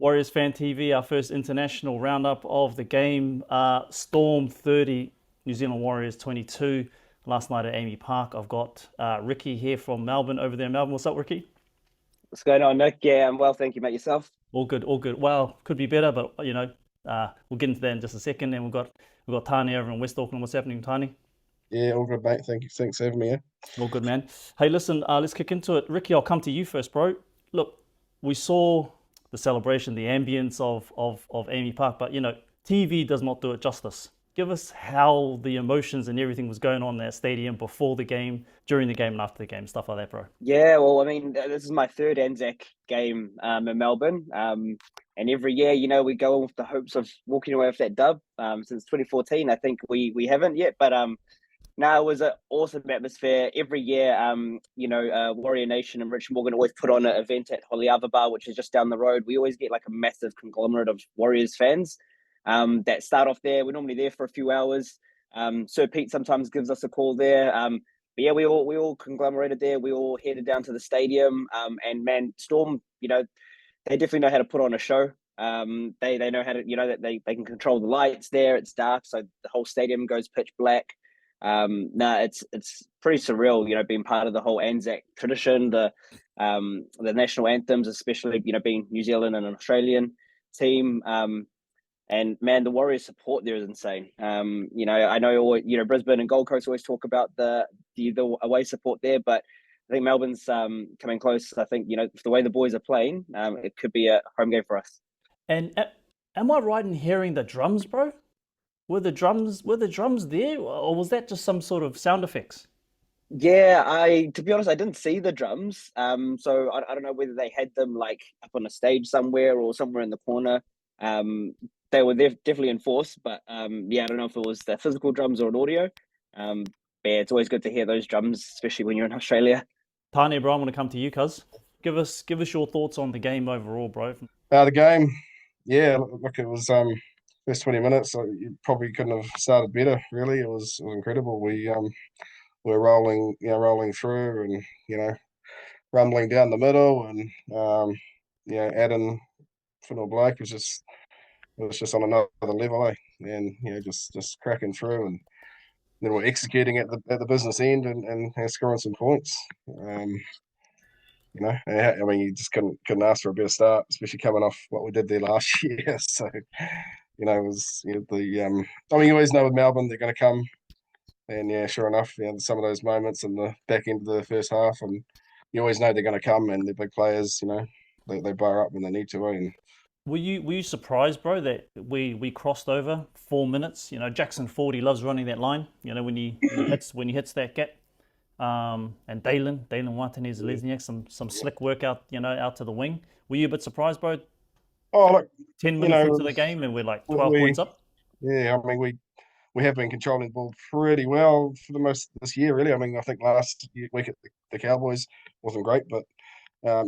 Warriors Fan TV, our first international roundup of the game. Storm 30, New Zealand Warriors 22. Last night at AAMI Park. I've got Ricky here from Melbourne over there in Melbourne. What's up, Ricky? What's going on, Nick? Yeah, I'm well, thank you, mate. Yourself? All good, all good. Well, could be better, but we'll get into that in just a second. And we've got Tani over in West Auckland. What's happening, Tani? Yeah, all good, mate. Thank you. Thanks for having me here. All good, man. Hey, listen, let's kick into it. Ricky, I'll come to you first, bro. Look, we saw the celebration, the ambience of AAMI Park, but TV does not do it justice. Give us how the emotions and everything was going on in that stadium before the game, during the game, and after the game, stuff like that, bro. Yeah, well, I mean, this is my third Anzac game in Melbourne. And every year, we go on with the hopes of walking away with that dub. Since 2014, I think we haven't yet, but no, it was an awesome atmosphere. Every year, Warrior Nation and Richard Morgan always put on an event at Holiava Bar, which is just down the road. We always get like a massive conglomerate of Warriors fans that start off there. We're normally there for a few hours. Sir Pete sometimes gives us a call there. But yeah, we all conglomerated there. We all headed down to the stadium. And man, Storm, they definitely know how to put on a show. They know how to, that they can control the lights there. It's dark, so the whole stadium goes pitch black. It's pretty surreal, being part of the whole Anzac tradition, the national anthems, especially, being New Zealand and an Australian team. And man, the Warriors support there is insane. I know Brisbane and Gold Coast always talk about the away support there, but I think Melbourne's coming close. I think the way the boys are playing, it could be a home game for us. And am I right in hearing the drums, bro? Were the drums there, or was that just some sort of sound effects? Yeah, to be honest, I didn't see the drums. So I don't know whether they had them like up on a stage somewhere or somewhere in the corner. They were definitely enforced, but yeah, I don't know if it was the physical drums or an audio. But yeah, it's always good to hear those drums, especially when you're in Australia. Tanya, bro, I'm going to come to you, cuz. Give us your thoughts on the game overall, bro. The game, yeah, look, it was first 20 minutes. You probably couldn't have started better. Really, it was incredible. We were rolling through, and rumbling down the middle, and AddinFonua-Blake was just on another level, and just cracking through, and then we're executing at the business end and scoring some points. I mean, you just couldn't ask for a better start, especially coming off what we did there last year. So, it was I mean, you always know with Melbourne they're going to come, and yeah, sure enough, some of those moments in the back end of the first half, and you always know they're going to come, and they're big players. They bar up when they need to, and Were you surprised, bro, that we crossed over 4 minutes? Jackson Forde loves running that line. When he hits that gap. And Dallin Watene-Zelezniak, some slick work out to the wing. Were you a bit surprised, bro? Oh, look, 10 minutes into the game and we're like 12 points up. Yeah, I mean we have been controlling the ball pretty well for the most of this year, really. I mean, I think last week at the Cowboys wasn't great, but our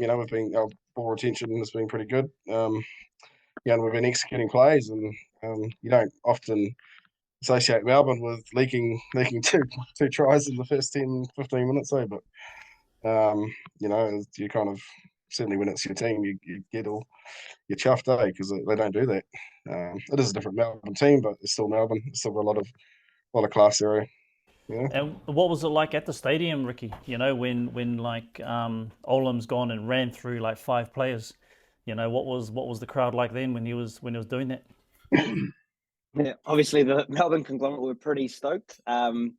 ball retention has been pretty good. And we've been executing plays, and you don't often associate Melbourne with leaking two tries in the first 10, 15 minutes, but you kind of, certainly when it's your team, you get all you're chuffed, because they don't do that. It is a different Melbourne team, but it's still Melbourne. It's still got a lot of class area. Yeah. And what was it like at the stadium, Ricky? When like Olam's gone and ran through like 5 players. What was the crowd like then when he was doing that? Yeah, obviously the Melbourne conglomerate were pretty stoked. The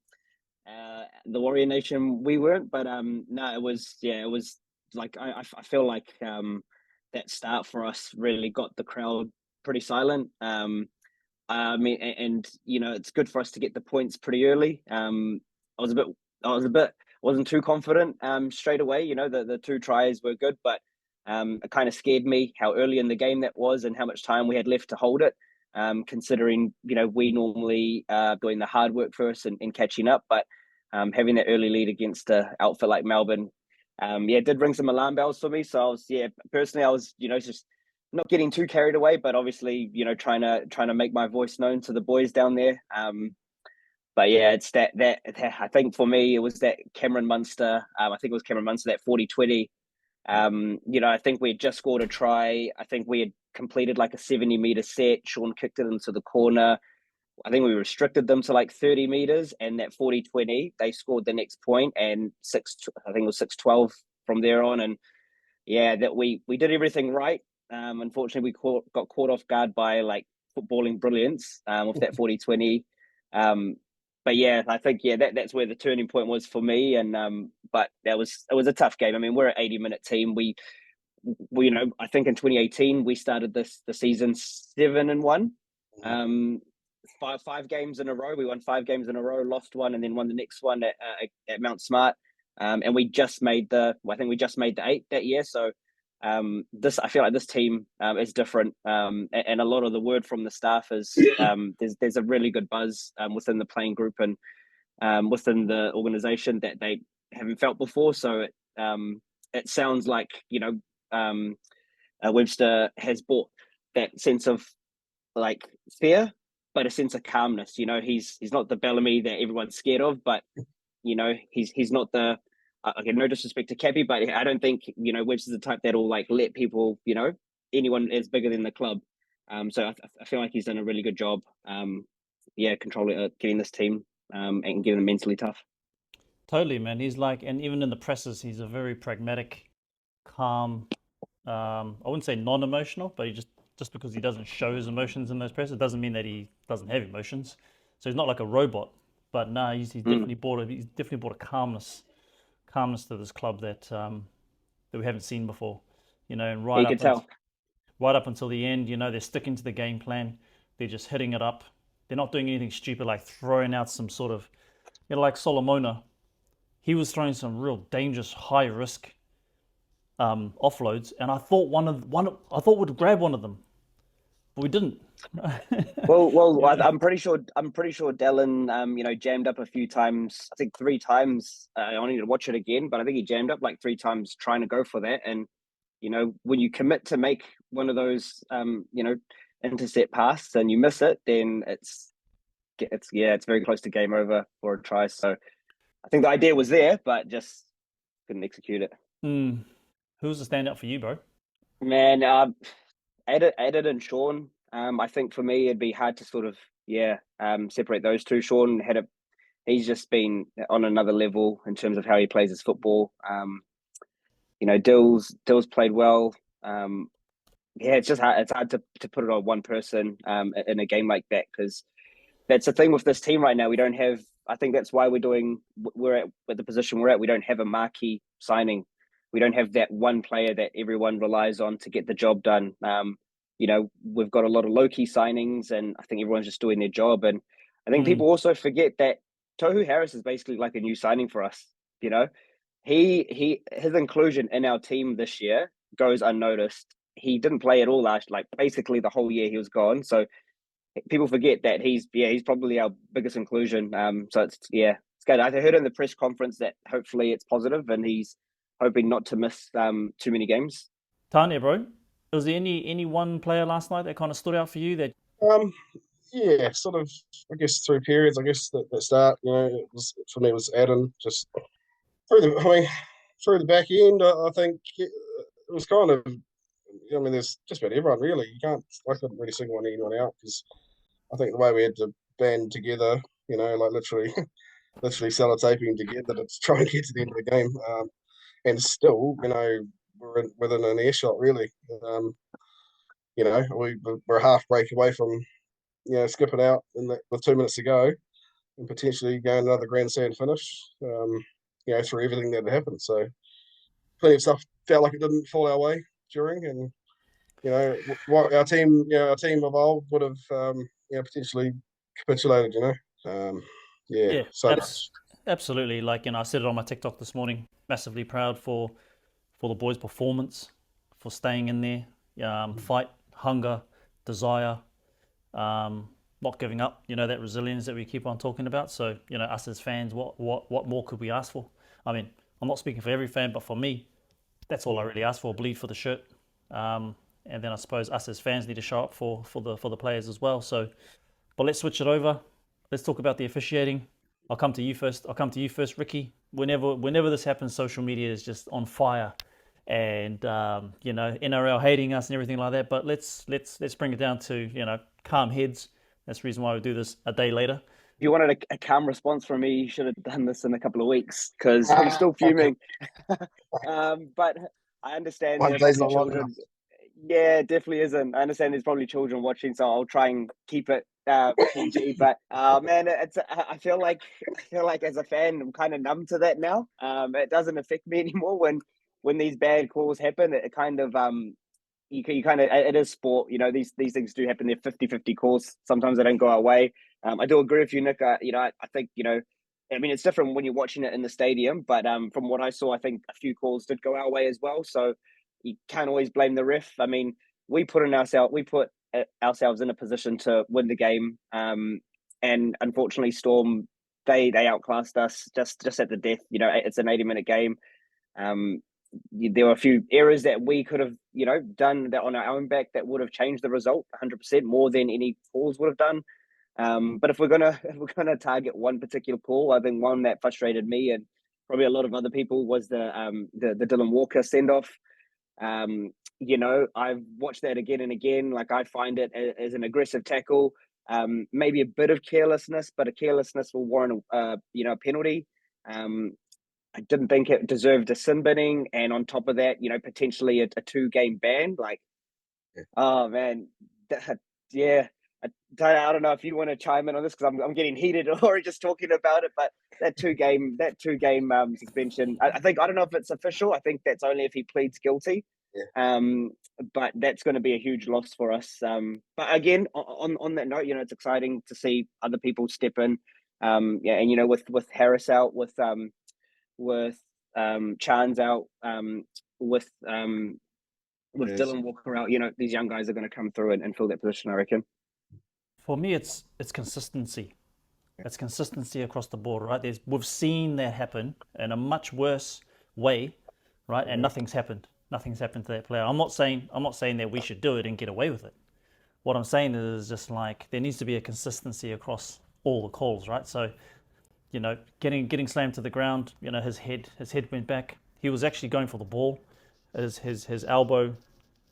Warrior Nation, we weren't, but no, it was like I feel like that start for us really got the crowd pretty silent. I mean, and it's good for us to get the points pretty early. Wasn't too confident straight away. The 2 tries were good, but it kind of scared me how early in the game that was and how much time we had left to hold it. Considering we normally doing the hard work first and catching up, but having that early lead against an outfit like Melbourne, it did ring some alarm bells for me. So I was just not getting too carried away, but obviously trying to make my voice known to the boys down there. But yeah, it's that I think for me it was that Cameron Munster. I think it was Cameron Munster, that 40-20 I think we had just scored a try. I think we had completed like a 70-meter set. Sean kicked it into the corner. I think we restricted them to like 30 meters, and that 40-20, they scored the next point, and I think it was 6-12 from there on. And yeah, that we did everything right. Unfortunately, we got caught off guard by like footballing brilliance with that 40-20. But yeah, I think that's where the turning point was for me. And but it was a tough game. I mean, we're an 80-minute team. We I think in 2018 we started the season 7-1. Five games in a row. We won 5 games in a row, lost one, and then won the next one at Mount Smart. And we just made the 8 that year. So I feel like this team is different. And a lot of the word from the staff is there's a really good buzz within the playing group and within the organization that they haven't felt before. So it sounds like, Webster has brought that sense of like fear, but a sense of calmness. He's not the Bellamy that everyone's scared of, but he's not the no disrespect to Cappy, but I don't think Webster's the type that'll like let people anyone is bigger than the club. So I feel like he's done a really good job. Controlling getting this team and getting them mentally tough. Totally, man. He's like, and even in the presses, he's a very pragmatic, calm. I wouldn't say non-emotional, but he just because he doesn't show his emotions in those presses doesn't mean that he doesn't have emotions. So he's not like a robot. But no, he's definitely brought a calmness to this club that we haven't seen before. And right up until the end, they're sticking to the game plan. They're just hitting it up. They're not doing anything stupid like throwing out some sort of, like Solomona. He was throwing some real dangerous, high risk offloads, and I thought we'd grab one of them, but we didn't. well, I'm pretty sure Dallin, jammed up a few times. I think 3 times. I need to watch it again, but I think he jammed up like 3 times trying to go for that. And when you commit to make one of those, intercept passes and you miss it, then it's very close to game over for a try. So I think the idea was there, but just couldn't execute it. Who's the standout for you, bro? Man, Addin and Sean. I think for me it'd be hard to sort of separate those two. Sean he's just been on another level in terms of how he plays his football. Dill's played well. It's just hard. It's hard to put it on one person in a game like that, because that's the thing with this team right now. We don't have. I think that's why we're at the position we're at. We don't have a marquee signing. We don't have that one player that everyone relies on to get the job done. We've got a lot of low-key signings, and I think everyone's just doing their job. And I think people also forget that Tohu Harris is basically like a new signing for us. His inclusion in our team this year goes unnoticed. He didn't play at all basically the whole year he was gone. So people forget that he's probably our biggest inclusion. So it's good. I heard in the press conference that hopefully it's positive, and he's hoping not to miss too many games. Tanya, bro, was there any one player last night that kind of stood out for you? That sort of. I guess 3 periods. I guess that start. It was Addin just through the back end. I think it was kind of. There's just about everyone really. I couldn't really single anyone out, because I think the way we had to band together, like literally sellotaping together to try and get to the end of the game. And still, we're within an earshot, really. We're a half break away from, skipping out with 2 minutes to go and potentially going another grandstand finish, through everything that had happened. So plenty of stuff felt like it didn't fall our way during, and, what our team of old would have, potentially capitulated, Absolutely. Like, I said it on my TikTok this morning, massively proud for the boys' performance, for staying in there, fight, hunger, desire, not giving up, that resilience that we keep on talking about. So, us as fans, what more could we ask for? I mean, I'm not speaking for every fan, but for me, that's all I really ask for, bleed for the shirt. And then I suppose us as fans need to show up for the players as well. So, but let's switch it over. Let's talk about the officiating. I'll come to you first, Ricky. Whenever this happens, social media is just on fire. and NRL hating us and everything like that. But let's bring it down to calm heads. That's the reason why we do this a day later. If you wanted a calm response from me, you should have done this in a couple of weeks because I'm still fuming. But I understand One there are day's probably not long children. Yeah, it definitely isn't. I understand there's probably children watching, so I'll try and keep it PG. But man, I feel like as a fan, I'm kind of numb to that now. It doesn't affect me anymore when these bad calls happen. It kind of you kind of, it is sport. These things do happen. They're 50-50 calls. Sometimes they don't go our way. I do agree with you, Nick. I think I mean, it's different when you're watching it in the stadium, but from what I saw, I think a few calls did go our way as well. So you can't always blame the ref. I mean, we put ourselves in a position to win the game, and unfortunately, Storm they outclassed us just at the death. It's an 80-minute game. There were a few errors that we could have done that on our own back that would have changed the result 100% more than any calls would have done. But if we're gonna target one particular call, I think one that frustrated me and probably a lot of other people was the Dylan Walker send off. I've watched that again and again. Like, I find it as an aggressive tackle, maybe a bit of carelessness, but a carelessness will warrant a penalty. I didn't think it deserved a sin binning, and on top of that, potentially a 2-game ban. Like, oh man, yeah. I don't know if you want to chime in on this because I'm getting heated already just talking about it. But that two game suspension, I don't know if it's official. I think that's only if he pleads guilty. Yeah. But that's going to be a huge loss for us. But again, on that note, it's exciting to see other people step in. And with Harris out, with Charnze out, with Dylan Walker out, these young guys are going to come through and fill that position, I reckon. For me, it's consistency. It's consistency across the board, right? We've seen that happen in a much worse way, right? And nothing's happened. Nothing's happened to that player. I'm not saying that we should do it and get away with it. What I'm saying is just like there needs to be a consistency across all the calls, right? So, getting slammed to the ground, his head went back. He was actually going for the ball. His elbow,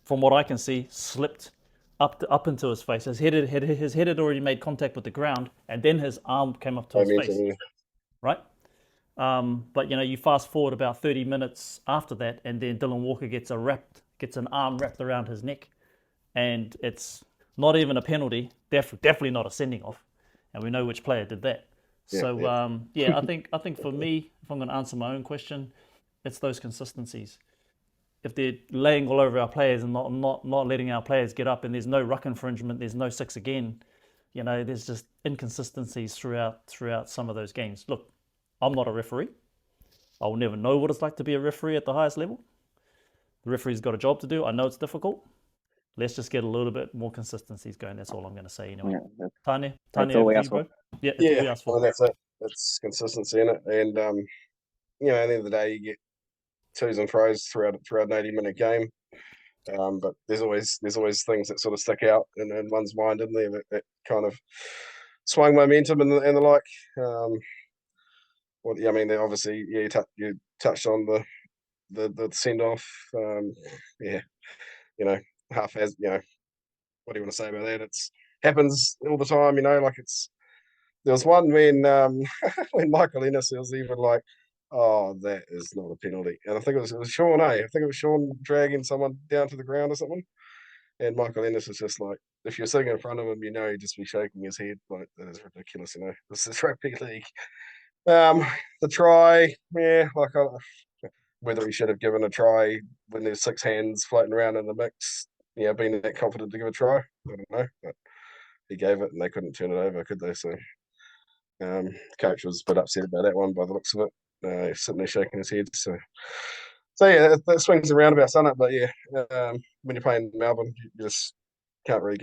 from what I can see, slipped up into his face. His head had already made contact with the ground, and then his arm came up to his face, right? But you fast forward about 30 minutes after that, and then Dylan Walker gets an arm wrapped around his neck, and it's not even a penalty. Definitely not a sending off, and we know which player did that. I think for me, if I'm going to answer my own question, it's those consistencies. If they're laying all over our players and not letting our players get up, and there's no ruck infringement, there's no 6 again, there's just inconsistencies throughout some of those games. Look, I'm not a referee. I will never know what it's like to be a referee at the highest level. The referee's got a job to do. I know it's difficult. Let's just get a little bit more consistencies going. That's all I'm going to say anyway. Yeah, Tanya, that's all we ask for. Yeah, that's all we ask for. Well, that's it. It's consistency in it, and at the end of the day, you get twos and throws throughout an 80-minute game. But there's always things that sort of stick out in one's mind, isn't there, that kind of swung momentum and the like. Obviously, you touched on the send off. Half as what do you want to say about that? It's happens all the time, there was one when when Michael Ennis was even like, oh, that is not a penalty. And I think it was Sean, I think it was Sean dragging someone down to the ground or something. And Michael Ennis was just like, if you're sitting in front of him, he'd just be shaking his head. Like, that is ridiculous, This is rugby league. The try, whether he should have given a try when there's 6 hands floating around in the mix, being that confident to give a try, I don't know. But he gave it and they couldn't turn it over, could they? So coach was a bit upset about that one by the looks of it. He's sitting there shaking his head. So yeah, that swings around about sun up. But yeah, when you're playing Melbourne, you just can't really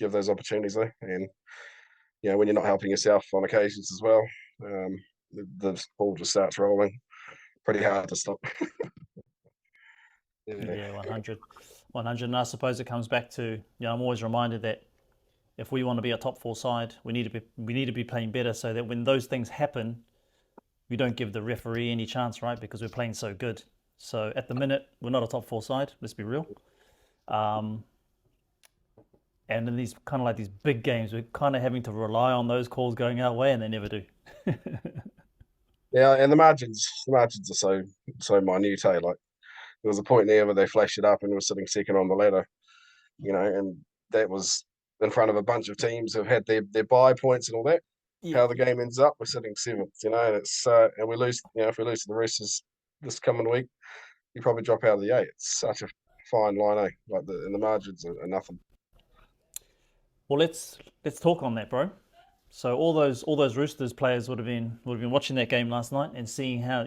give those opportunities there. And when you're not helping yourself on occasions as well, the ball just starts rolling. Pretty hard to stop. Yeah, 100. And I suppose it comes back to, I'm always reminded that if we want to be a top 4 side, we need to be playing better, so that when those things happen, we don't give the referee any chance, right? Because we're playing so good. So at the minute, we're not a top 4 side. Let's be real. And in these kind of like these big games, we're kind of having to rely on those calls going our way, and they never do. Yeah, and the margins are so minute. Like there was a point there where they flashed it up and we're sitting second on the ladder, and that was in front of a bunch of teams who've had their bye points and all that. Yeah. How the game ends up, we're sitting 7th, and it's and we lose. If we lose to the Roosters this coming week, you probably drop out of the 8. It's such a fine line, eh? Like the margins are nothing. Well, let's talk on that, bro. So all those Roosters players would have been watching that game last night and seeing how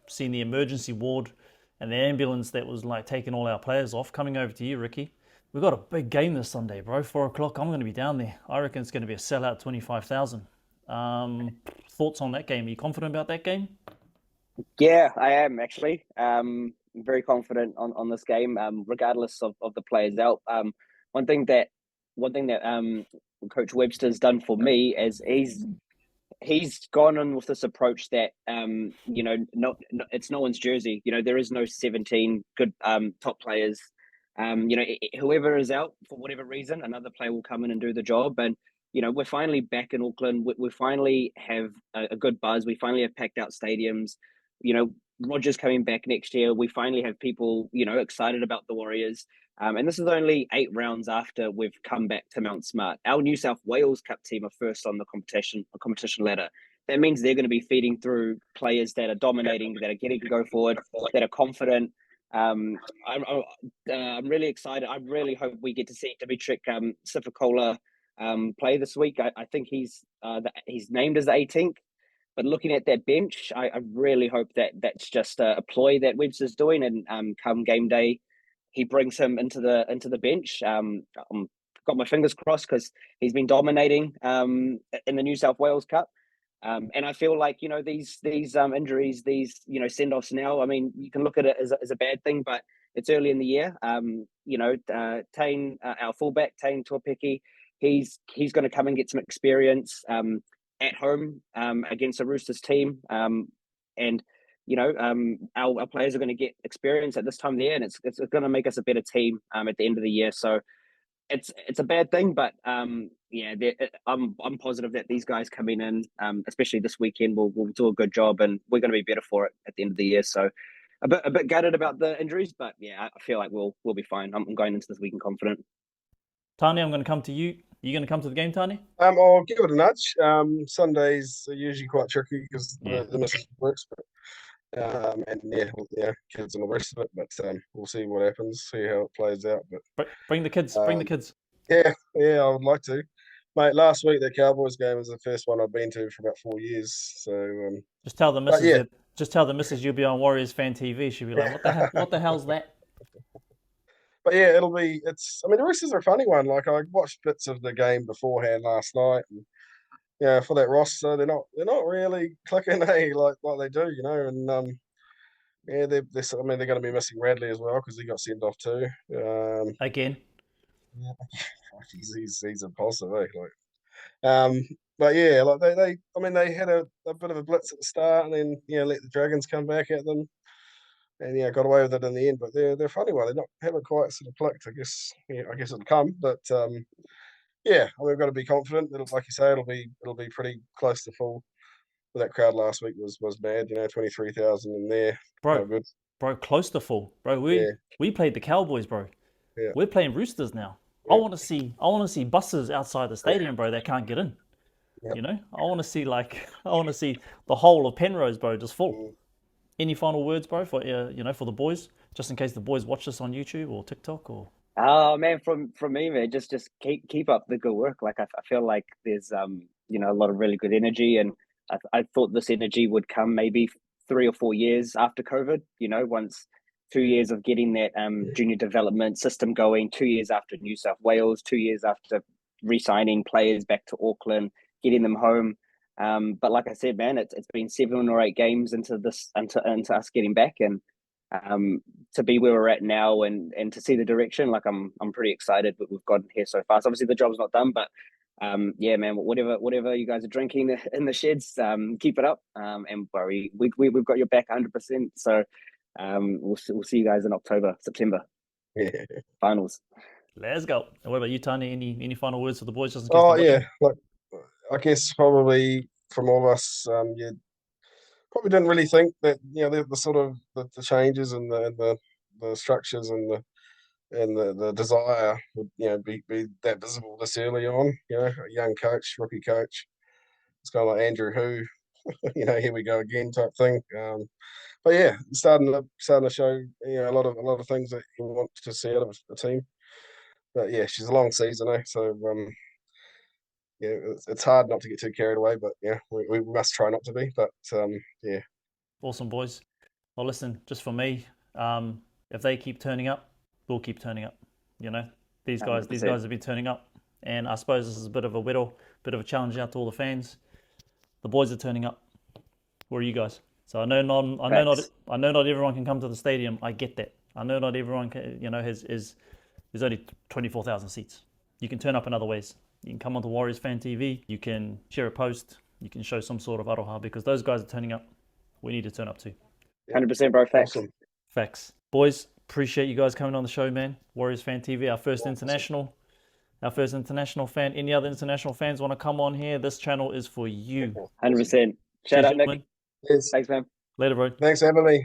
seeing the emergency ward and the ambulance that was like taking all our players off. Coming over to you, Ricky. We've got a big game this Sunday, bro. 4 o'clock. I'm going to be down there. I reckon it's going to be a sellout 25,000. Thoughts on that game? Are you confident about that game? Yeah, I am actually. Very confident on this game, regardless of the players out. One thing that Coach Webster's done for me is he's gone on with this approach that it's no one's jersey. There is no 17 good top players. Whoever is out for whatever reason, another player will come in and do the job. And we're finally back in Auckland. We finally have a good buzz. We finally have packed out stadiums. Roger's coming back next year. We finally have people excited about the Warriors. And this is only 8 rounds after we've come back to Mount Smart. Our New South Wales Cup team are first on the competition ladder. That means they're going to be feeding through players that are dominating, that are getting to go forward, that are confident. I'm really excited. I really hope we get to see Dimitri Sifikola play this week. I think he's named as the 18th. But looking at that bench, I really hope that that's just a ploy that Webster's doing, and come game day, he brings him into the bench. Got my fingers crossed because he's been dominating in the New South Wales Cup, and I feel like these injuries, these send-offs now. I mean, you can look at it as a bad thing, but it's early in the year. Tane, our fullback, Tane Tuapeki, he's going to come and get some experience at home against a Roosters team, and our players are going to get experience at this time of the year, and it's going to make us a better team at the end of the year. So it's a bad thing, but I'm positive that these guys coming in, especially this weekend, will do a good job, and we're going to be better for it at the end of the year. So a bit gutted about the injuries, but yeah, I feel like we'll be fine. I'm going into this weekend confident. Tani, I'm going to come to you. Are you going to come to the game, Tani? I'll give it a nudge. Sundays are usually quite tricky because the missus works, but and kids and the rest of it. But we'll see what happens, see how it plays out. But bring the kids. Bring the kids. Yeah, I would like to, mate. Last week the Cowboys game was the first one I've been to for about 4 years. So just tell the missus. Just tell the missus you'll be on Warriors Fan TV. She'll be like, what the hell's that? But yeah, the Roosters are a funny one. Like I watched bits of the game beforehand last night, and for that roster, they're not really clicking, like they do, and they're going to be missing Radley as well because he got sent off too. Again. Yeah, he's impulsive, but yeah, like they had a bit of a blitz at the start, and then let the Dragons come back at them. And got away with it in the end, but they're a funny one. Haven't quite sort of clicked. I guess it'll come, but we've got to be confident. Like you say, it'll be pretty close to full. But that crowd last week was bad. 23,000 in there. Bro, close to full, bro. We played the Cowboys, bro. Yeah. We're playing Roosters now. Yeah. I want to see buses outside the stadium, bro. That can't get in. Yeah. I want to see the whole of Penrose, bro, just full. Mm. Any final words, bro, for for the boys, just in case the boys watch this on YouTube or TikTok or? Oh man, from me, man, just keep up the good work. Like I feel like there's a lot of really good energy, and I thought this energy would come maybe 3 or 4 years after COVID. Once 2 years of getting that junior development system going, 2 years after New South Wales, 2 years after re-signing players back to Auckland, getting them home. But like I said, man, it's been 7 or 8 games into us getting back, and to be where we're at now and to see the direction, like I'm pretty excited that we've gotten here so fast. Obviously the job's not done, but yeah, man, whatever you guys are drinking in the sheds, keep it up, and we've got your back 100%. So we'll see you guys in September Yeah. finals. Let's go. And what about you, Tony? Any final words for the boys? Just in case Oh they're watching? yeah, like I guess probably from all of us, you probably didn't really think that the sort of the changes and the structures and the desire would be that visible this early on. A young coach, rookie coach. It's kind of like Andrew Who, here we go again type thing. But yeah, starting to show a lot of things that you want to see out of a team. But yeah, she's a long season, so yeah, it's hard not to get too carried away. But yeah, we must try not to be. But yeah. Awesome, boys. Well, listen, just for me, if they keep turning up, we'll keep turning up. These guys 100%. have been turning up, and I suppose this is a bit of a whittle, bit of a challenge out to all the fans. The boys are turning up. Where are you guys? So I know not everyone can come to the stadium. I get that. I know not everyone can, there's only 24,000 seats. You can turn up in other ways. You can come onto Warriors Fan TV. You can share a post. You can show some sort of aroha, because those guys are turning up. We need to turn up too. 100%, bro. Facts. Awesome. Facts. Boys, appreciate you guys coming on the show, man. Warriors Fan TV, our first international fan. Any other international fans want to come on here? This channel is for you. 100%. Shout Cheers, out, Nick. gentlemen. Yes. Thanks, man. Later, bro. Thanks for having me.